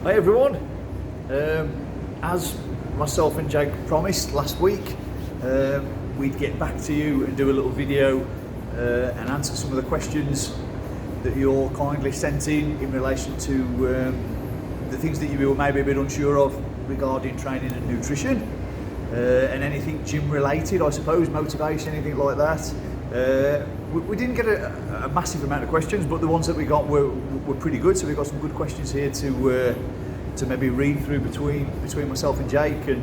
Hi everyone. As myself and Jake promised last week, we'd get back to you and do a little video and answer some of the questions that you all kindly sent in relation to the things that you were maybe a bit unsure of regarding training and nutrition, and anything gym related, I suppose, motivation, anything like that. We didn't get a massive amount of questions, but the ones that we got were pretty good. So we've got some good questions here to maybe read through between myself and Jake, and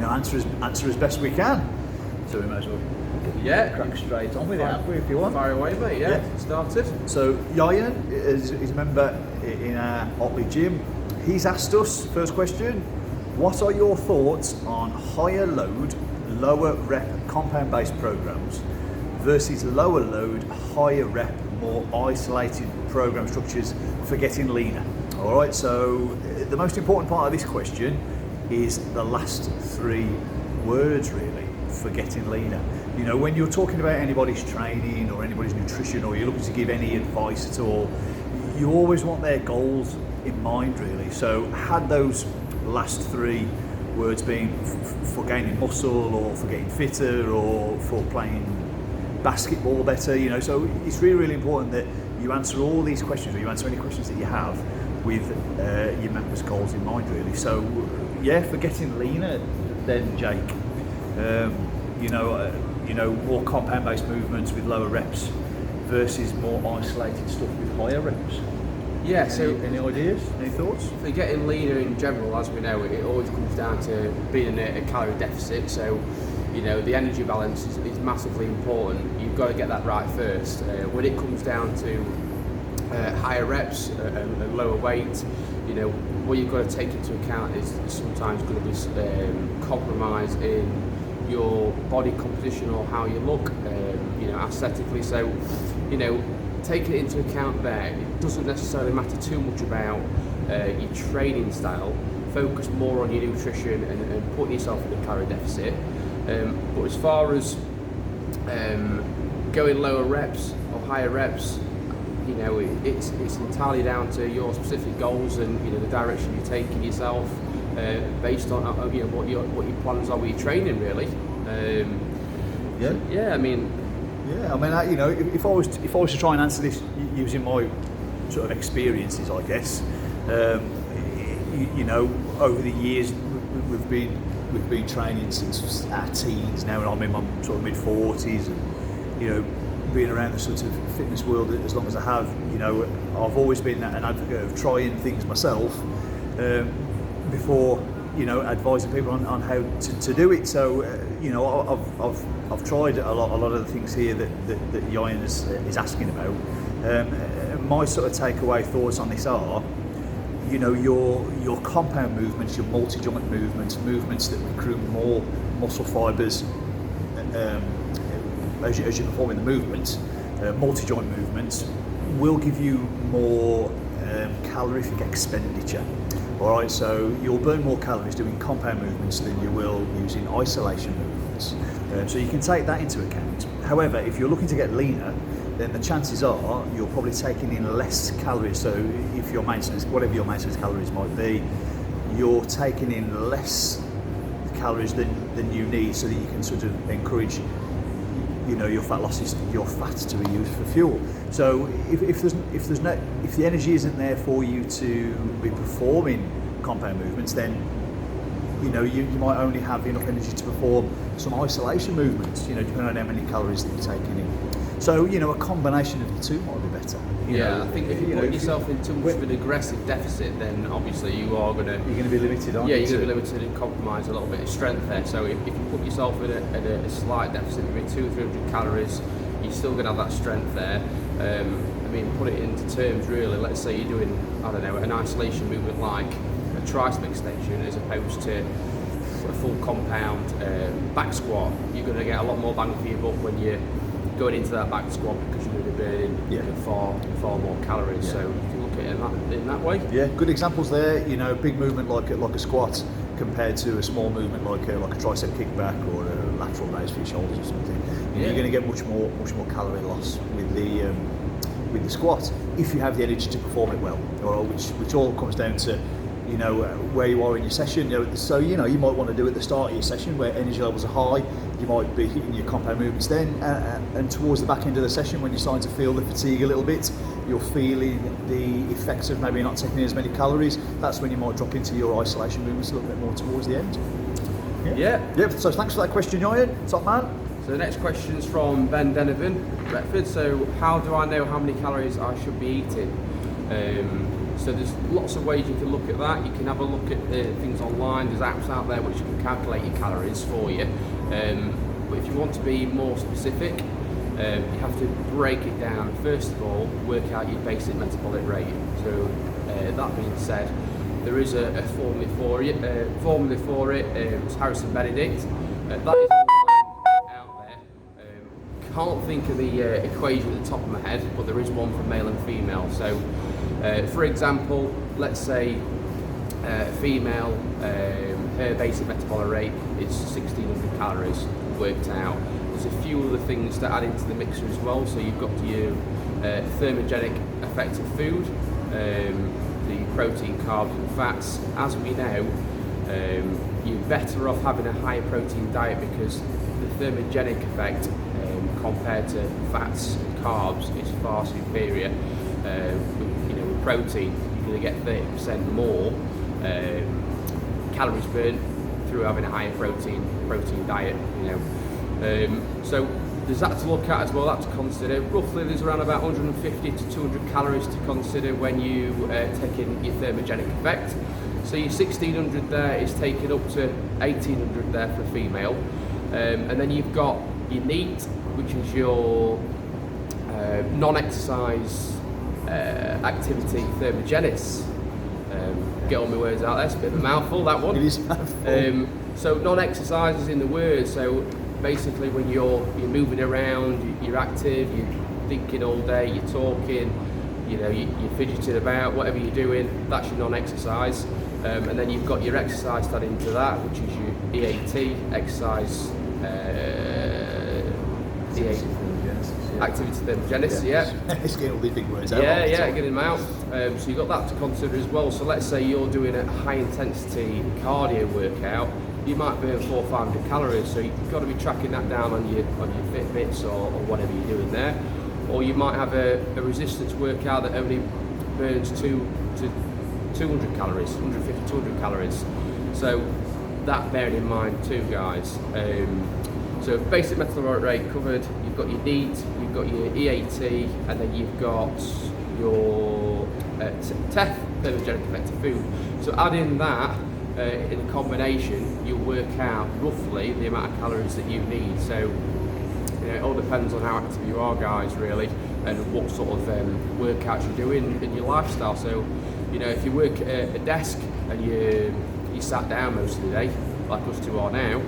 answer as best we can. So we might as well crack straight on with it if you want. Fire away, mate. Yeah. Started. So Yayan is a member in our Otley gym. He's asked us, first question, what are your thoughts on higher load, lower rep compound-based programs versus lower load, higher rep, more isolated program structures for getting leaner? All right, so the most important part of this question is the last three words, really, for getting leaner. When you're talking about anybody's training or anybody's nutrition, or you're looking to give any advice at all, you always want their goals in mind, really. So had those last three words been for gaining muscle, or for getting fitter, or for playing basketball better, so it's really, really important that you answer all these questions, or you answer any questions that you have with your members' goals in mind, really. So for getting leaner, then Jake, more compound-based movements with lower reps versus more isolated stuff with higher reps. Yeah. So any ideas? Any thoughts? For getting leaner in general, as we know, it always comes down to being in a calorie deficit. So the energy balance is massively important. You've got to get that right first. When it comes down to higher reps and lower weight, what you've got to take into account is sometimes going to be compromise in your body composition or how you look, aesthetically. So, taking it into account there, it doesn't necessarily matter too much about your training style. Focus more on your nutrition and putting yourself in a calorie deficit. But as far as going lower reps or higher reps, it's entirely down to your specific goals and the direction you're taking yourself, based on what your plans are with your training, really. If I was to try and answer this using my sort of experiences, I guess, over the years we've been training since our teens now, and I'm in my sort of mid-40s, and being around the sort of fitness world as long as I have, I've always been an advocate of trying things myself before advising people on how to do it. So I've tried a lot of the things here that Yayan is asking about. My sort of takeaway thoughts on this are, your compound movements, your multi-joint movements that recruit more muscle fibres as you're performing the movement, multi-joint movements will give you more calorific expenditure. All right, so you'll burn more calories doing compound movements than you will using isolation movements. So you can take that into account. However, if you're looking to get leaner, then the chances are you're probably taking in less calories. So if your maintenance, whatever your maintenance calories might be, you're taking in less calories than you need, so that you can sort of encourage your fat losses, your fat to be used for fuel. So if the energy isn't there for you to be performing compound movements, then you might only have enough energy to perform some isolation movements, depending on how many calories that you're taking in. So a combination of the two might be better. I think if you put yourself in too much of an aggressive deficit, then obviously you're going to be limited, aren't you? Yeah, you're going to be limited and compromise a little bit of strength there. So if you put yourself in a slight deficit, maybe 200-300 calories, you're still going to have that strength there. Put it into terms, really. Let's say you're doing, an isolation movement like a tricep extension as opposed to a full compound back squat. You're going to get a lot more bang for your buck when you're going into that back squat, because you're going to be burning far more calories. So you can look at it in that way. Yeah, good examples there. Big movement like a squat compared to a small movement like a tricep kickback or a lateral raise for your shoulders or something. You're going to get much more calorie loss with with the squat if you have the energy to perform it well, or which all comes down to, you know, where you are in your session. You know, so you know, you might want to do at the start of your session where energy levels are high. You might be hitting your compound movements then, and towards the back end of the session when you're starting to feel the fatigue a little bit, you're feeling the effects of maybe not taking in as many calories. That's when you might drop into your isolation movements a little bit more towards the end. Yeah. So thanks for that question, Ryan. Top man. So the next question's from Ben Denovan, Retford. So how do I know how many calories I should be eating? So there's lots of ways you can look at that. You can have a look at things online. There's apps out there which can calculate your calories for you. But if you want to be more specific, you have to break it down. First of all, work out your basic metabolic rate. So that being said, there is a formula for it. It's Harrison Benedict. That is online out there. Can't think of the equation at the top of my head, but there is one for male and female. So, for example, let's say female, her basic metabolic rate is 1600 calories worked out. There's a few other things to add into the mixer as well. So you've got your thermogenic effect of food, the protein, carbs and fats. As we know, you're better off having a higher protein diet because the thermogenic effect compared to fats and carbs is far superior. With protein, you're going to get 30% more calories burned through having a higher protein diet. So there's that to look at as well, that to consider. Roughly there's around about 150 to 200 calories to consider when you take in your thermogenic effect. So your 1600 there is taken up to 1800 there for a female. And then you've got your NEAT, which is your non-exercise activity thermogenesis. Get all my words out there, it's a bit of a mouthful, that one. It is a mouthful. So non-exercise is in the word, so basically when you're moving around, you're active, you're thinking all day, you're talking, you're fidgeting about, whatever you're doing, that's your non-exercise. And then you've got your exercise to add into that, which is your EAT, exercise, activity thermogenesis, It's getting all these big words out. Getting them out. So you've got that to consider as well. So let's say you're doing a high intensity cardio workout, you might burn 400 or 500 calories, so you've got to be tracking that down on your Fitbits or whatever you're doing there. Or you might have a resistance workout that only burns 200 calories, 150, 200 calories. So that bearing in mind too, guys. So basic metabolic rate covered, you've got your NEAT, you've got your EAT, and then you've got your TEF, thermogenic effect of food. So add in that in a combination, you'll work out roughly the amount of calories that you need. So it all depends on how active you are, guys, really, and what sort of workouts you're doing in your lifestyle. So, if you work at a desk and you sat down most of the day, like us two are now,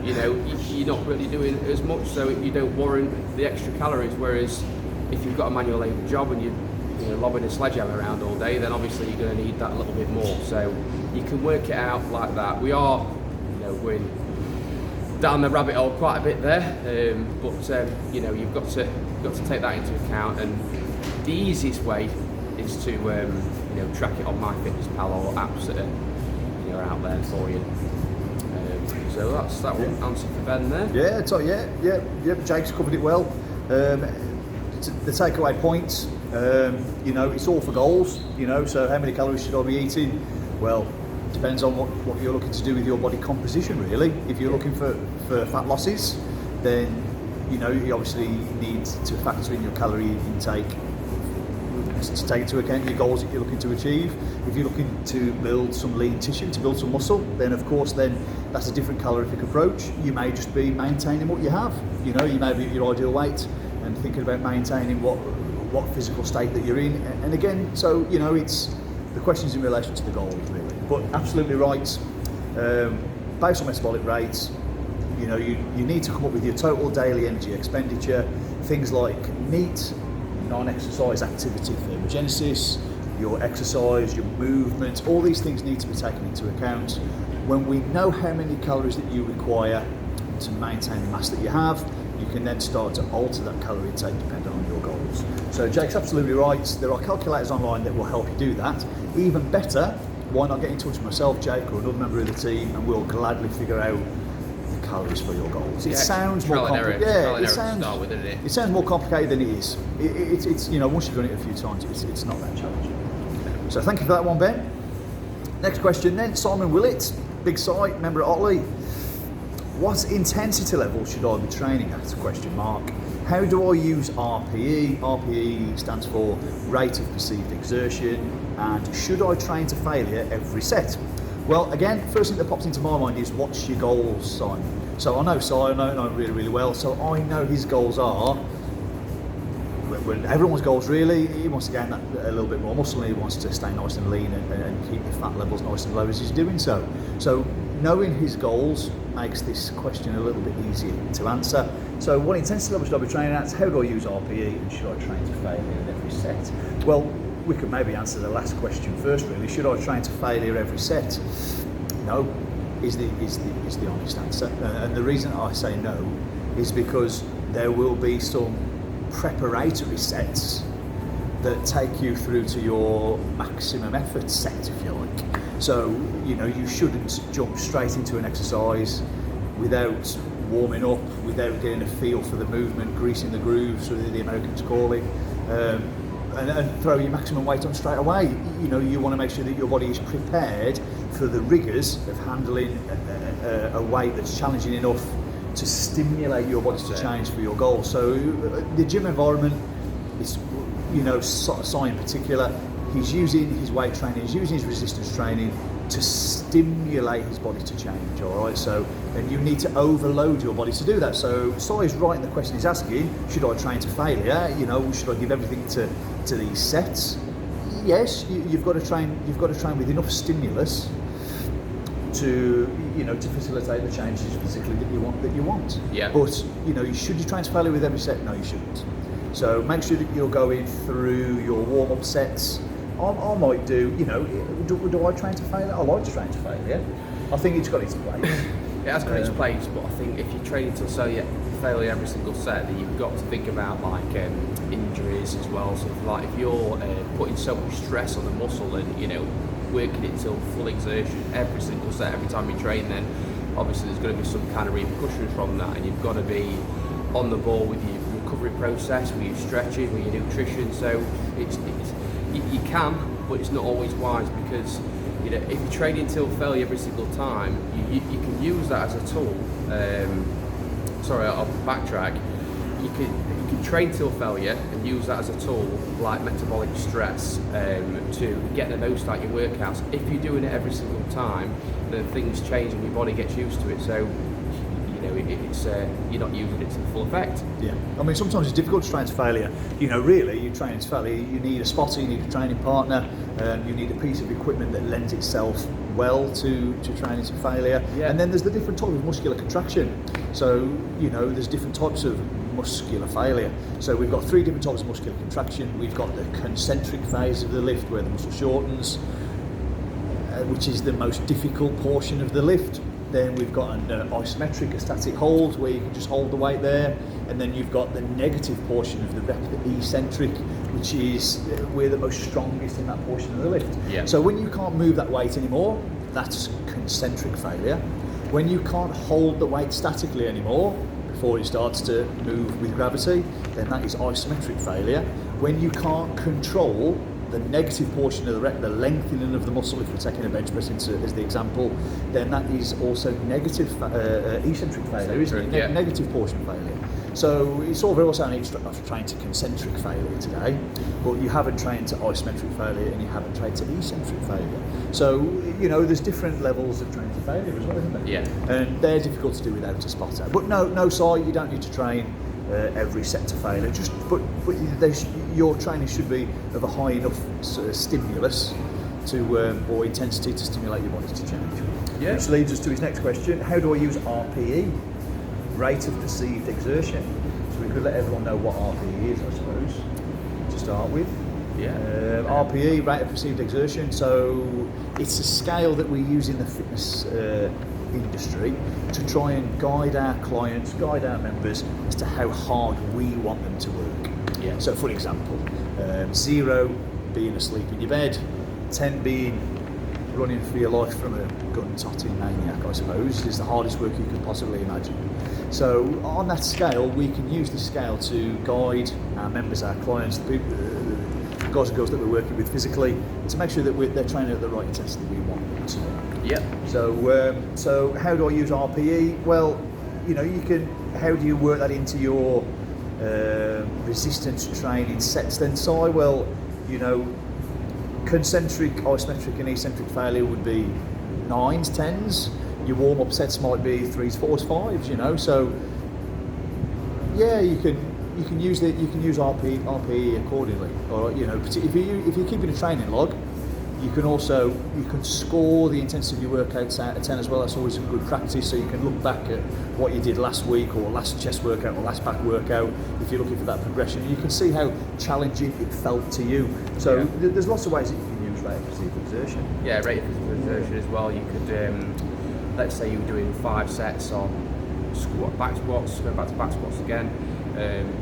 you're not really doing as much, so you don't warrant the extra calories. Whereas if you've got a manual labour job and you're lobbing a sledgehammer around all day, then obviously you're going to need that a little bit more. So you can work it out like that. We are, going down the rabbit hole quite a bit there, but you've got to take that into account. And the easiest way is to track it on MyFitnessPal or apps that are out there for you. So that's that one answer for Ben there. Jake's covered it well. The takeaway points, it's all for goals, so how many calories should I be eating? Well, depends on what you're looking to do with your body composition, really. If you're looking for fat losses, then you obviously need to factor in your calorie intake to take into account your goals that you're looking to achieve. If you're looking to build some lean tissue, to build some muscle, then of course that's a different calorific approach. You may just be maintaining what you have. You may be at your ideal weight and thinking about maintaining what physical state that you're in. And again, so it's the questions in relation to the goals, really. But absolutely right. Basal metabolic rates. You need to come up with your total daily energy expenditure. Things like NEAT, non-exercise activity thermogenesis, your exercise, your movement, all these things need to be taken into account. When we know how many calories that you require to maintain the mass that you have, you can then start to alter that calorie intake depending on your goals. So Jake's absolutely right. There are calculators online that will help you do that. Even better, why not get in touch with myself, Jake, or another member of the team, and we'll gladly figure out the calories for your goals. It sounds more complicated. Yeah, it sounds more complicated than it is. It's once you've done it a few times, it's not that challenging. So thank you for that one, Ben. Next question then, Simon Willett, big site, member at Otley. What intensity level should I be training at? Question mark. How do I use RPE? RPE stands for rate of perceived exertion, and should I train to failure every set? Well, again, first thing that pops into my mind is what's your goals, Simon? So I know Simon really, really well, so I know his goals are, everyone's goals really, he wants to gain that a little bit more muscle, and he wants to stay nice and lean and keep the fat levels nice and low as he's doing so. So knowing his goals makes this question a little bit easier to answer. So what intensity level should I be training at? How do I use RPE, and should I train to failure in every set? Well, we could maybe answer the last question first really. Should I train to failure every set? No, is the honest answer. And the reason I say no is because there will be some preparatory sets that take you through to your maximum effort set, if you like. So, you shouldn't jump straight into an exercise without warming up, without getting a feel for the movement, greasing the grooves, as the Americans call it, and throw your maximum weight on straight away. You want to make sure that your body is prepared for the rigours of handling a weight that's challenging enough to stimulate your body to change for your goal. So the gym environment is, Si in particular, he's using his weight training, he's using his resistance training to stimulate his body to change, all right? So, and you need to overload your body to do that. So Si is right in the question he's asking, should I train to failure? Should I give everything to these sets? Yes, you've got to train with enough stimulus to facilitate the changes physically that you want. Yeah. But should you train to failure with every set? No, you shouldn't. So make sure that you're going through your warm-up sets. I might do, do I train to failure? I like to train to failure. I think it's got its place. It has got its place, but I think if you're training to failure every single set, then you've got to think about injuries as well. So if you're putting so much stress on the muscle and working it till full exertion every single set, every time you train, then obviously there's going to be some kind of repercussions from that, and you've got to be on the ball with your recovery process, with your stretching, with your nutrition. So you can, but it's not always wise, because if you're training till failure every single time, you can use that as a tool. I'll backtrack. You can train till failure and use that as a tool, like metabolic stress, to get the most out of your workouts. If you're doing it every single time, then things change and your body gets used to it. So you're not using it to the full effect. Yeah, I mean sometimes it's difficult to train to failure. Really, you train to failure. You need a spotter, you need a training partner, you need a piece of equipment that lends itself well to training to failure. Yeah. And then there's the different type of muscular contraction. So there's different types of muscular failure. So we've got 3 different types of muscular contraction. We've got the concentric phase of the lift, where the muscle shortens, which is the most difficult portion of the lift. Then we've got an isometric, a static hold, where you can just hold the weight there. And then you've got the negative portion of the vector, eccentric, which is we're the most strongest in that portion of the lift. Yeah. So when you can't move that weight anymore, that's concentric failure. When you can't hold the weight statically anymore before it starts to move with gravity, then that is isometric failure. When you can't control the negative portion of the lengthening of the muscle, if we're taking a bench press as the example, then that is also negative eccentric failure, isn't it? Yeah. Negative portion failure. So it's all very well saying I've trained to concentric failure today, but you haven't trained to isometric failure and you haven't trained to eccentric failure. So there's different levels of training to failure as well, isn't there? Yeah. And they're difficult to do without a spotter. But no, Si, you don't need to train every set to failure. But your training should be of a high enough sort of stimulus or intensity to stimulate your body to change. Yeah. Which leads us to his next question: how do I use RPE, rate of perceived exertion? So we could let everyone know what RPE is, I suppose, to start with. Yeah. RPE, rate of perceived exertion. So it's a scale that we use in the fitness industry to try and guide our clients, guide our members as to how hard we want them to work. Yeah. So for example, 0 being asleep in your bed, 10 being running for your life from a gun-totting maniac, I suppose, is the hardest work you could possibly imagine. So on that scale, we can use the scale to guide our members, our clients, the people, the guys and girls that we're working with physically, to make sure that they're training at the right intensity we want to. Yep. So how do I use RPE? Well, you can. How do you work that into your resistance training sets then, Si? Well, concentric, isometric and eccentric failure would be 9s, 10s. Your warm-up sets might be 3s, 4s, 5s. So yeah, you can use RPE accordingly. All right, if you're keeping a training log, you can score the intensity of your workouts out of 10 as well. That's always a good practice. So you can look back at what you did last week or last chest workout or last back workout if you're looking for that progression. You can see how challenging it felt to you. So there's lots of ways that you can use rate of physical exertion. Yeah, rate of physical exertion as well. You could, let's say you were doing 5 sets on back squats, going back to back squats again.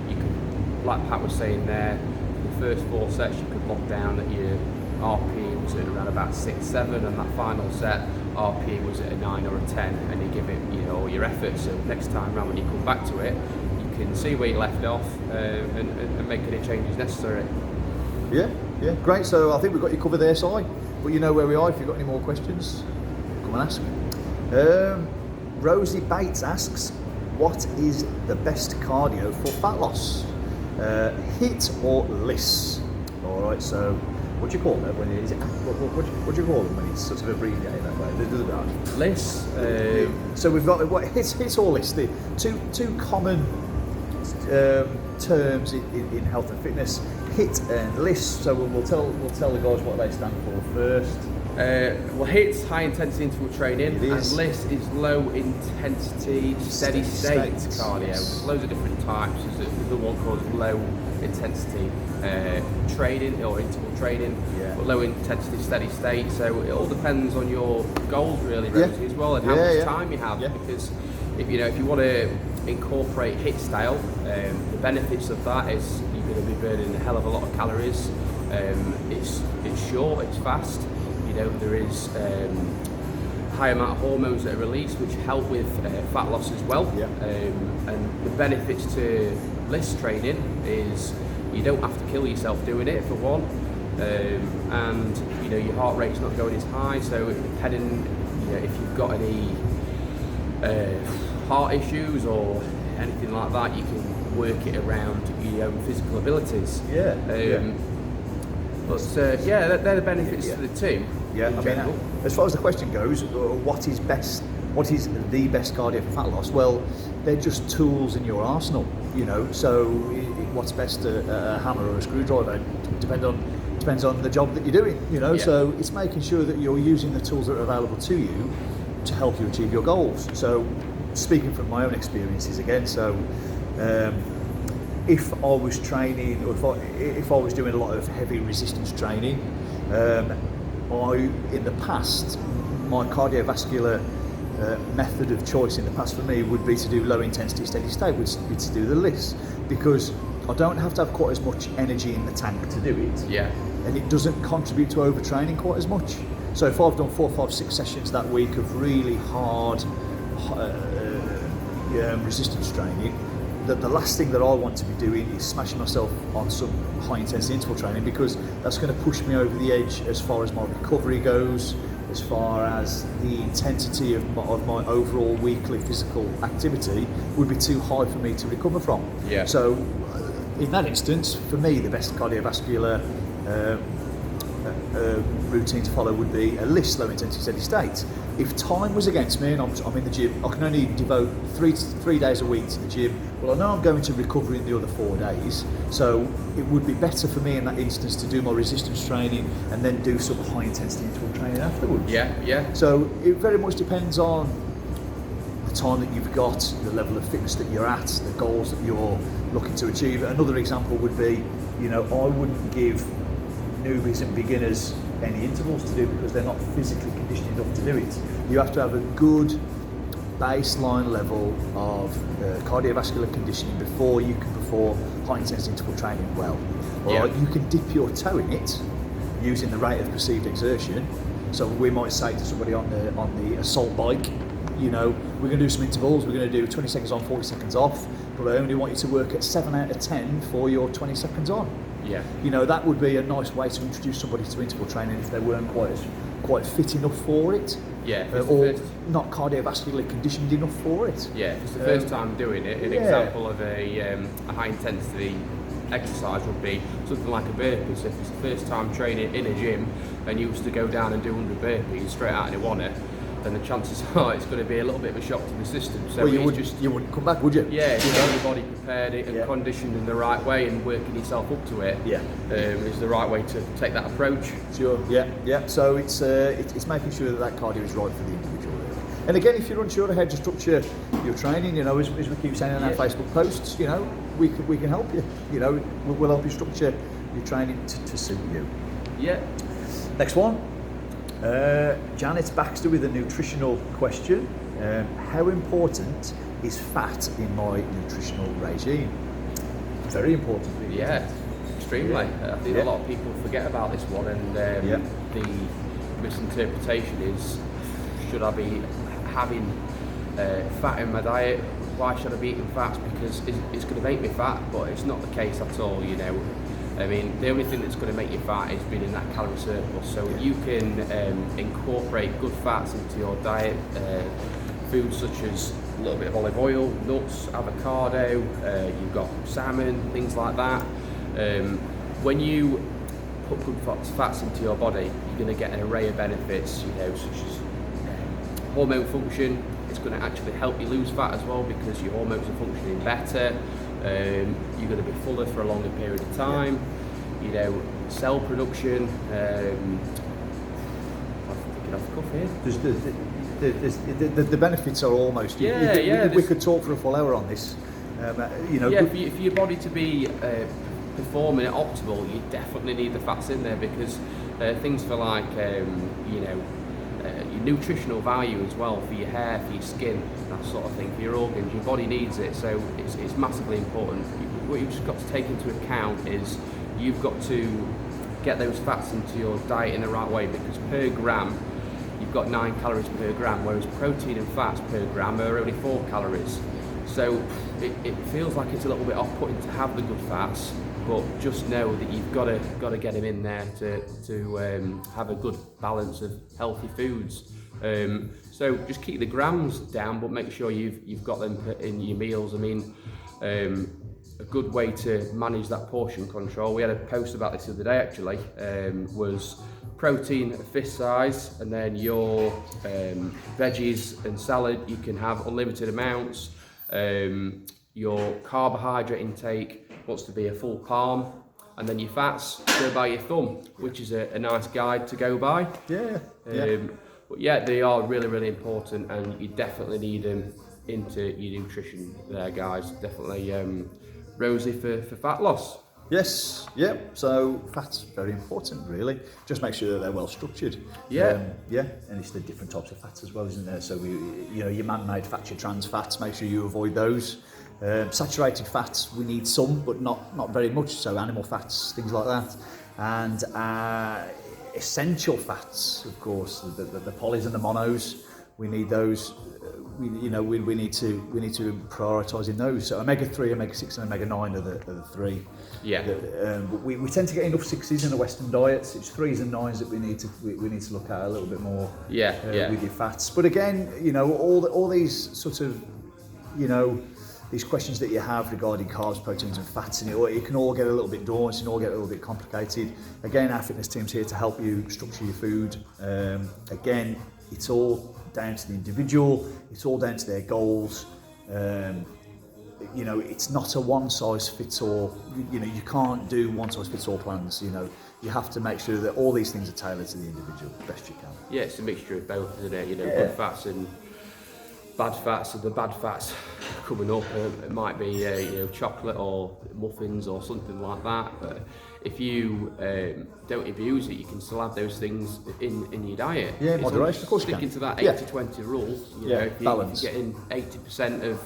You could, like Pat was saying there, the first 4 sets you could lock down that your RPE was at around about 6, 7, and that final set RPE was at a 9 or a 10, and you give it all your effort. So next time round when you come back to it, you can see where you left off and make any changes necessary. Yeah, great. So I think we've got you covered there, Si. But you know where we are. If you've got any more questions, come and ask. Rosie Bates asks, what is the best cardio for fat loss? HIIT or LISS? All right, so what do you call that when it is? What do you call them when it's sort of abbreviated that way? LISS. So we've got what HIIT or LISS. The two common terms in health and fitness: HIIT and LISS. So we'll tell the guys what they stand for first. Well, HIIT's high intensity interval training, and LISS is low intensity steady state cardio. Yes. There's loads of different types. There's another one called low intensity training or interval training, but low intensity steady state. So it all depends on your goals, really, Rosie, as well, and how much time you have. Because if you want to incorporate HIIT style, the benefits of that is you're going to be burning a hell of a lot of calories. It's short, it's fast. There is high amount of hormones that are released which help with fat loss as well. And the benefits to LISS training is you don't have to kill yourself doing it, for one, and your heart rate's not going as high. So depending, if you've got any heart issues or anything like that, you can work it around your own physical abilities. But they're the benefits to the two. As far as the question goes, what is the best cardio for fat loss? Well, they're just tools in your arsenal. So what's best, a hammer or a screwdriver? Depends on the job that you're doing. So it's making sure that you're using the tools that are available to you to help you achieve your goals. So speaking from my own experiences again, if I was training, or if I was doing a lot of heavy resistance training, in the past, my cardiovascular method of choice in the past for me would be to do low intensity steady state, would be to do the LISS, because I don't have to have quite as much energy in the tank to do it. And it doesn't contribute to overtraining quite as much. So if I've done 4, 5, 6 sessions that week of really hard resistance training, that the last thing that I want to be doing is smashing myself on some high intensity interval training, because that's going to push me over the edge as far as my recovery goes, as far as the intensity of my overall weekly physical activity would be too high for me to recover from. So in that instance, for me, the best cardiovascular routine to follow would be a LISS, low intensity steady state. If time was against me and I'm in the gym, I can only devote three days a week to the gym. Well, I know I'm going to recover in the other 4 days, so it would be better for me in that instance to do my resistance training and then do some high intensity interval training afterwards. So it very much depends on the time that you've got, the level of fitness that you're at, the goals that you're looking to achieve. Another example would be, I wouldn't give newbies and beginners any intervals to do because they're not physically conditioned enough to do it. You have to have a good baseline level of cardiovascular conditioning before you can perform for high intensity interval training well. Yeah. Or you can dip your toe in it using the rate of perceived exertion. So we might say to somebody on the assault bike, you know, we're going to do some intervals, we're going to do 20 seconds on, 40 seconds off, but I only want you to work at 7 out of 10 for your 20 seconds on. Yeah. You know, that would be a nice way to introduce somebody to interval training if they weren't quite fit enough for it. Yeah. Or not cardiovascularly conditioned enough for it. Yeah, if it's the first time doing it, an example of a high intensity exercise would be something like a burpee. So if it's the first time training in a gym and you used to go down and do 100 burpees straight out in Iwana, then the chances are it's going to be a little bit of a shock to the system. So well, you wouldn't come back, would you? Yeah, you know, your body prepared it and conditioned in the right way and working yourself up to it is the right way to take that approach. Sure. Yeah. So it's making sure that cardio is right for the individual. And again, if you're unsure of how to structure your training, you know, as we keep saying in our Facebook posts, you know, we can help you. You know, we'll help you structure your training to suit you. Yeah. Next one. Janet Baxter with a nutritional question. How important is fat in my nutritional regime? Very important. Really. Yeah, extremely. I think a lot of people forget about this one, and the misinterpretation is, should I be having fat in my diet? Why should I be eating fats? Because it's going to make me fat, but it's not the case at all, you know. I mean, the only thing that's going to make you fat is being in that calorie surplus. So you can incorporate good fats into your diet, foods such as a little bit of olive oil, nuts, avocado, you've got salmon, things like that. When you put good fats into your body, you're going to get an array of benefits, you know, such as hormone function. It's going to actually help you lose fat as well because your hormones are functioning better. You're going to be fuller for a longer period of time. You know, cell production. I'm thinking off the cuff here. The benefits are almost. We could talk for a full hour on this. You know. Yeah, for your body to be performing at optimal, you definitely need the fats in there because things for like you know. Your nutritional value as well for your hair, for your skin, that sort of thing, for your organs, your body needs it, so it's massively important. What you've just got to take into account is you've got to get those fats into your diet in the right way because per gram you've got 9 calories per gram, whereas protein and fats per gram are only 4 calories. So it feels like it's a little bit off-putting to have the good fats, but just know that you've got to get them in there to have a good balance of healthy foods. So just keep the grams down, but make sure you've got them in your meals. I mean, a good way to manage that portion control. We had a post about this the other day actually. Was protein a fist size, and then your veggies and salad you can have unlimited amounts. Your carbohydrate intake wants to be a full palm, and then your fats go by your thumb, which is a nice guide to go by. But yeah, they are really, really important, and you definitely need them into your nutrition there, guys. Definitely rosy for fat loss. Yes, so fat's very important really. Just make sure that they're well structured. And it's the different types of fats as well, isn't there? So your man-made fats, your trans fats, make sure you avoid those. Saturated fats, we need some, but not very much, so animal fats, things like that. And essential fats, of course, the polys and the monos, we need those. We need to prioritise in those. So omega-3, omega-6 and omega-9 are the three. We tend to get enough 6s in the Western diets. It's 3s and 9s that we need to look at a little bit more with your fats. But again, all these sort of, these questions that you have regarding carbs, proteins and fats, and it can all get a little bit daunting and all get a little bit complicated. Again, our fitness team's here to help you structure your food. Again, it's all down to the individual, it's all down to their goals. It's not a one-size-fits-all. You can't do one-size-fits-all plans. You have to make sure that all these things are tailored to the individual the best you can. Yeah, it's a mixture of both, isn't it? Good fats and bad fats, and the bad fats coming up, it might be chocolate or muffins or something like that. But if you don't abuse it, you can still have those things in your diet. Yeah, moderation, of course you can. Sticking to that 80-20 rule. If you're getting 80% of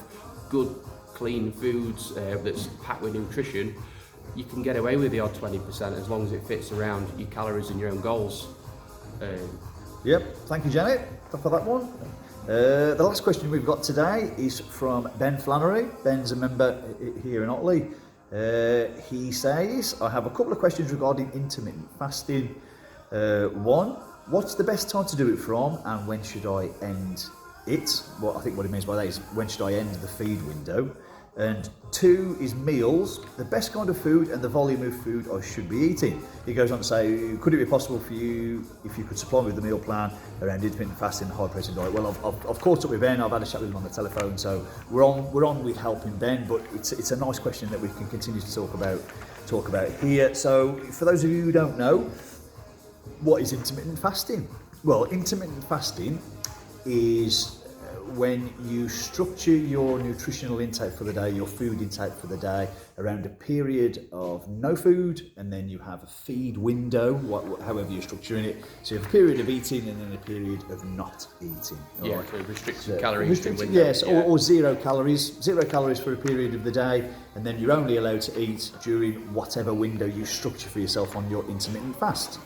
good clean foods that's packed with nutrition, you can get away with the odd 20% as long as it fits around your calories and your own goals. Yep, thank you, Janet, for that one. The last question we've got today is from Ben Flannery. Ben's a member here in Otley. He says, I have a couple of questions regarding intermittent fasting. One, what's the best time to do it from, and when should I end it? Well, I think what he means by that is, when should I end the feed window? And two is meals, the best kind of food and the volume of food I should be eating. He goes on to say, could it be possible for you if you could supply me with the meal plan around intermittent fasting and high protein diet? Well, I've caught up with Ben. I've had a chat with him on the telephone, so we're on with helping Ben. But it's a nice question that we can continue to talk about here. So for those of you who don't know, what is intermittent fasting? Well, intermittent fasting is when you structure your nutritional intake for the day, your food intake for the day, around a period of no food, and then you have a feed window, however you're structuring it. So you have a period of eating and then a period of not eating. Yeah, right? so restricted calories. Restricted, yes, yeah. or 0 calories. 0 calories for a period of the day, and then you're only allowed to eat during whatever window you structure for yourself on your intermittent fast.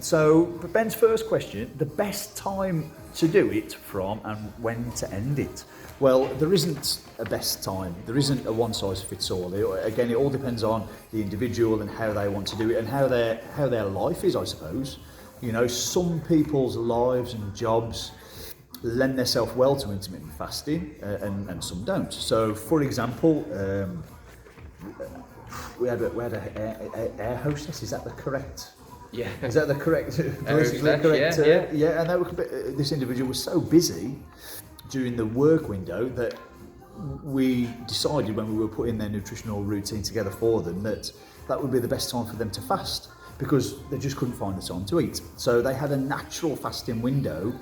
So Ben's first question, the best time to do it from and when to end it. Well, there isn't a best time. There isn't a one size fits all. Again, it all depends on the individual and how they want to do it and how their life is, I suppose. You know, some people's lives and jobs lend themselves well to intermittent fasting and some don't. So, for example, we had a air hostess, is that the correct? Yeah. Is that the correct? Yeah. And this individual was so busy during the work window that we decided, when we were putting their nutritional routine together for them, that would be the best time for them to fast, because they just couldn't find the time to eat. So they had a natural fasting window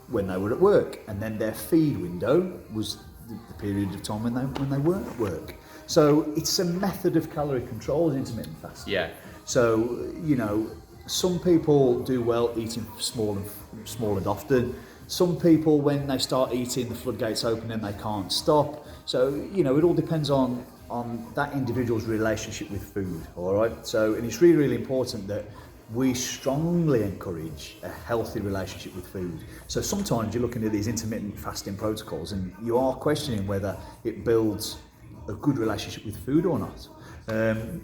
when they were at work, and then their feed window was the period of time when they weren't at work. So it's a method of calorie control, intermittent fasting. Yeah. So, you know, some people do well eating small and often. Some people, when they start eating, the floodgates open and they can't stop. So, you know, it all depends on that individual's relationship with food, all right? So, and it's really, really important that we strongly encourage a healthy relationship with food. So sometimes you're looking at these intermittent fasting protocols and you are questioning whether it builds a good relationship with food or not.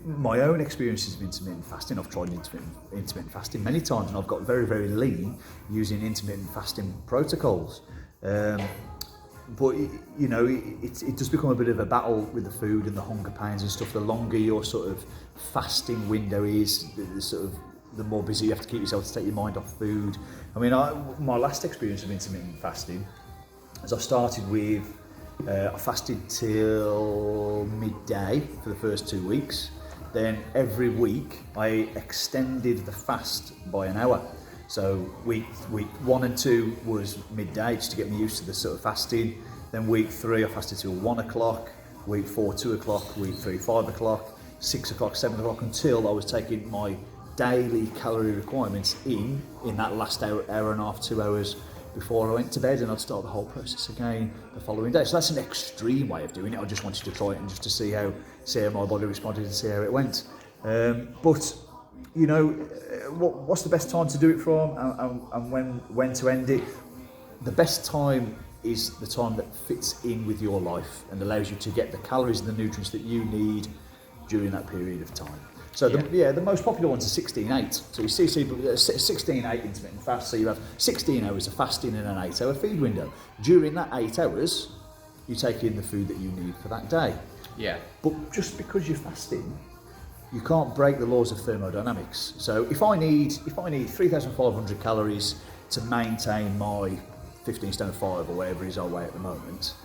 My own experiences of intermittent fasting, I've tried intermittent fasting many times, and I've got very, very lean using intermittent fasting protocols. But you know, it does become a bit of a battle with the food and the hunger pains and stuff. The longer your sort of fasting window is, the more busy you have to keep yourself to take your mind off food. I mean, my last experience of intermittent fasting, as I started with, I fasted till midday for the first 2 weeks. Then every week I extended the fast by an hour. So week 1 and 2 was midday, just to get me used to the sort of fasting. Then week 3 I fasted till 1 o'clock. Week 4, 2 o'clock. Week 3, 5 o'clock. 6 o'clock, 7 o'clock, until I was taking my daily calorie requirements in that last hour and a half, 2 hours before I went to bed, and I'd start the whole process again the following day. So that's an extreme way of doing it. I just wanted to try it and just to see how my body responded and see how it went. But you know, what's the best time to do it from, and when to end it? The best time is the time that fits in with your life and allows you to get the calories and the nutrients that you need during that period of time. So the most popular ones are 16-8. So you see 16-8 intermittent fast. So you have 16 hours of fasting in an 8-hour feed window. During that 8 hours, you take in the food that you need for that day. Yeah. But just because you're fasting, you can't break the laws of thermodynamics. So if I need 3,500 calories to maintain my 15 stone 5 or whatever it is I weigh at the moment,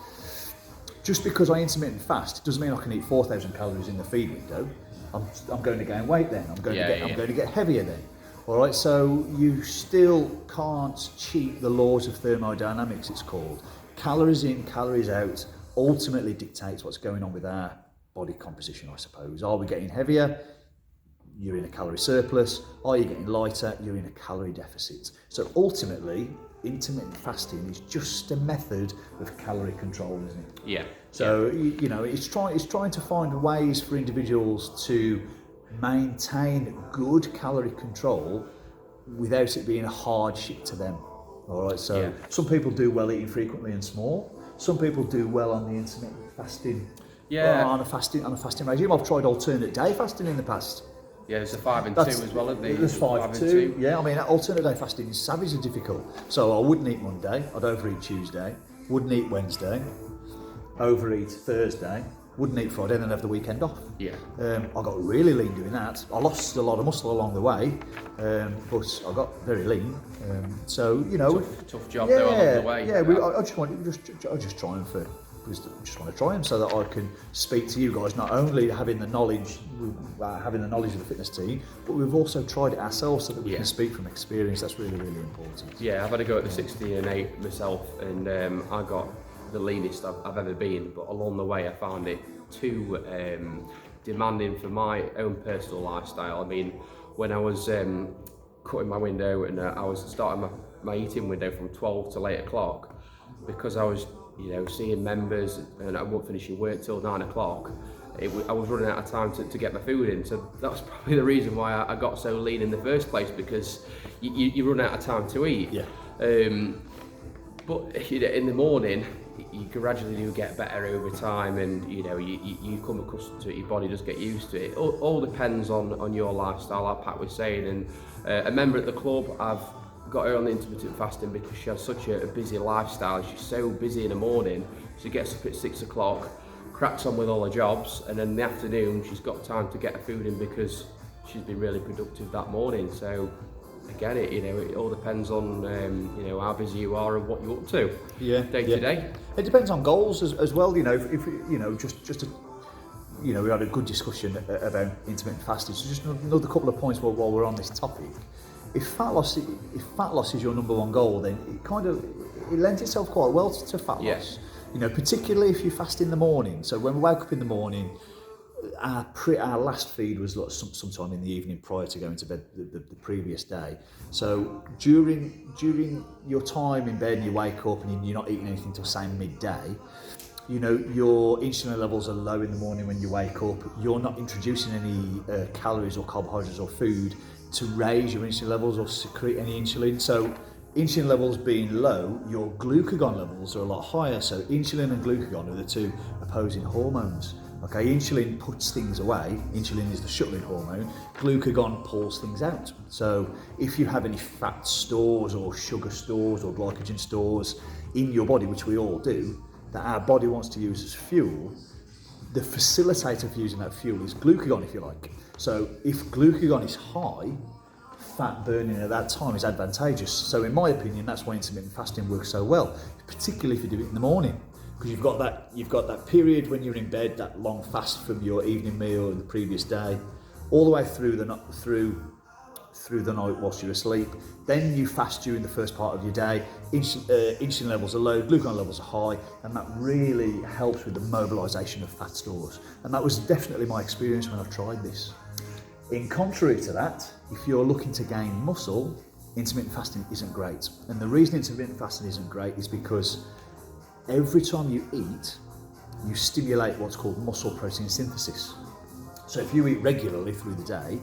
just because I intermittent fast doesn't mean I can eat 4,000 calories in the feed window. I'm going to gain weight then. I'm going to get heavier then. All right. So you still can't cheat the laws of thermodynamics. It's called calories in, calories out. Ultimately dictates what's going on with our body composition, I suppose. Are we getting heavier? you're in a calorie surplus. Are you getting lighter? You're in a calorie deficit. So ultimately, intermittent fasting is just a method of calorie control, isn't it? Yeah. So you know, it's trying to find ways for individuals to maintain good calorie control without it being a hardship to them. All right. So some people do well eating frequently and small. Some people do well on the intermittent fasting. Yeah. On a fasting regime. I've tried alternate day fasting in the past. Yeah, there's a 5 and 2 as well, isn't there? There's 5 and 2. Yeah, I mean, alternate day fasting is savagely difficult. So I wouldn't eat Monday, I'd overeat Tuesday, wouldn't eat Wednesday, overeat Thursday, wouldn't eat Friday, and then have the weekend off. Yeah. I got really lean doing that. I lost a lot of muscle along the way, but I got very lean. So, you know... Tough job though along the way. Yeah, I just try them for... just want to try them so that I can speak to you guys, not only having the knowledge of the fitness team, but we've also tried it ourselves so that we can speak from experience. That's really, really important. Yeah, I've had a go at the 60 and 8 myself, and I got the leanest I've ever been, but along the way I found it too demanding for my own personal lifestyle. I mean, when I was cutting my window and I was starting my eating window from 12 till 8 o'clock, because I was seeing members and I wasn't finishing work till 9 o'clock, I was running out of time to get my food in. So that's probably the reason why I got so lean in the first place, because you run out of time to eat. Yeah. But in the morning, you gradually do get better over time, and you come accustomed to it, your body does get used to it. All depends on your lifestyle, like Pat was saying. And a member at the club, I've got her on the intermittent fasting because she has such a busy lifestyle. She's so busy in the morning. She gets up at 6 o'clock, cracks on with all her jobs, and then in the afternoon she's got time to get her food in because she's been really productive that morning. So again, it all depends on how busy you are and what you're up to day to day. It depends on goals as well. If we had a good discussion about intermittent fasting. So just another couple of points while we're on this topic. If fat loss is your number one goal, then it lends itself quite well to fat loss. Particularly if you fast in the morning. So when we wake up in the morning, our last feed was sometime in the evening prior to going to bed the previous day. So during your time in bed and you wake up and you're not eating anything till say midday, your insulin levels are low in the morning when you wake up. You're not introducing any calories or carbohydrates or food to raise your insulin levels or secrete any insulin. So insulin levels being low, your glucagon levels are a lot higher. So insulin and glucagon are the two opposing hormones. Okay, insulin puts things away. Insulin is the shuttling hormone. Glucagon pulls things out. So if you have any fat stores or sugar stores or glycogen stores in your body, which we all do, that our body wants to use as fuel, the facilitator for using that fuel is glucagon, if you like. So if glucagon is high, fat burning at that time is advantageous. So in my opinion, that's why intermittent fasting works so well, particularly if you do it in the morning, because you've got that period when you're in bed, that long fast from your evening meal and the previous day, all the way through the night whilst you're asleep. Then you fast during the first part of your day. Insulin levels are low, glucagon levels are high, and that really helps with the mobilisation of fat stores. And that was definitely my experience when I've tried this. In contrary to that, if you're looking to gain muscle, intermittent fasting isn't great. And the reason intermittent fasting isn't great is because every time you eat, you stimulate what's called muscle protein synthesis. So if you eat regularly through the day,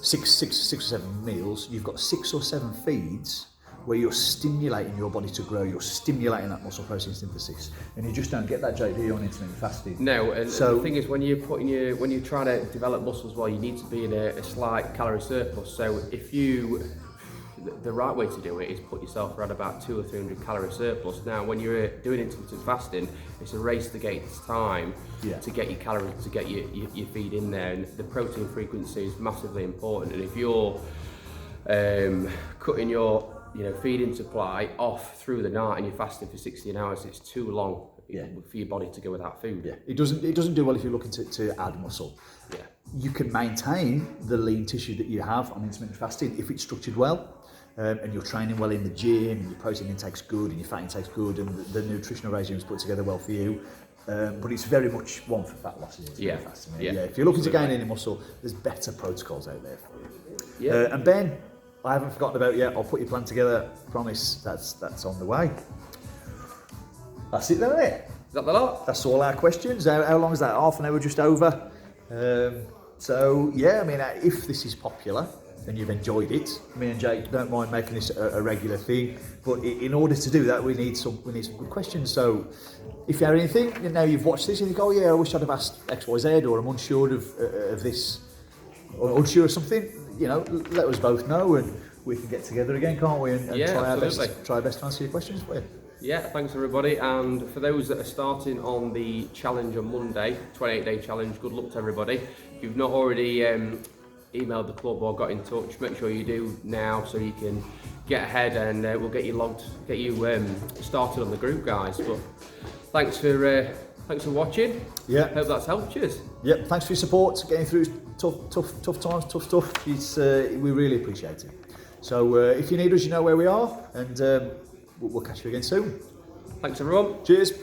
six or seven meals, you've got 6 or 7 feeds where you're stimulating your body to grow, you're stimulating that muscle protein synthesis, and you just don't get that, JD, on intermittent fasting. No, and the thing is, when you're trying to develop muscles, well, you need to be in a slight calorie surplus. So the right way to do it is put yourself around about 200 or 300 calorie surplus. Now, when you're doing intermittent fasting, it's a race against time to get your calories, to get your feed in there, and the protein frequency is massively important. And if you're cutting your feeding supply off through the night and you're fasting for 16 hours, it's too long for your body to go without food. Yeah, it doesn't do well if you're looking to add muscle. Yeah, you can maintain the lean tissue that you have on intermittent fasting if it's structured well. And you're training well in the gym, and your protein intake's good, and your fat intake's good, and the nutritional regime is put together well for you. but it's very much one for fat loss. It's Yeah. very fast, isn't it? Yeah. If you're looking to gain Absolutely. any muscle, there's better protocols out there for you. Yeah. And Ben, I haven't forgotten about you. I'll put your plan together. Promise that's on the way. That's it, then, isn't it? Is that the lot? That's all our questions. How long is that? Half an hour, just over. So yeah, I mean, if this is popular and you've enjoyed it, me and Jake don't mind making this a regular thing. But in order to do that, we need some good questions. So if you have anything, and now you've watched this, and you think, oh yeah, I wish I'd have asked X, Y, Z, or I'm unsure of this, or unsure of something, you know, let us both know, and we can get together again, can't we? And Yeah, try absolutely. our best to answer your questions for you. Yeah, thanks everybody. And for those that are starting on the challenge on Monday, 28-day challenge, good luck to everybody. If you've not already emailed the club or got in touch, make sure you do now so you can get ahead, and we'll get you started on the group, guys. But thanks for watching. Yeah. Hope that's helped you. Yep, thanks for your support, getting through tough times, tough stuff. We really appreciate it. So if you need us, you know where we are, and we'll catch you again soon. Thanks everyone. Cheers.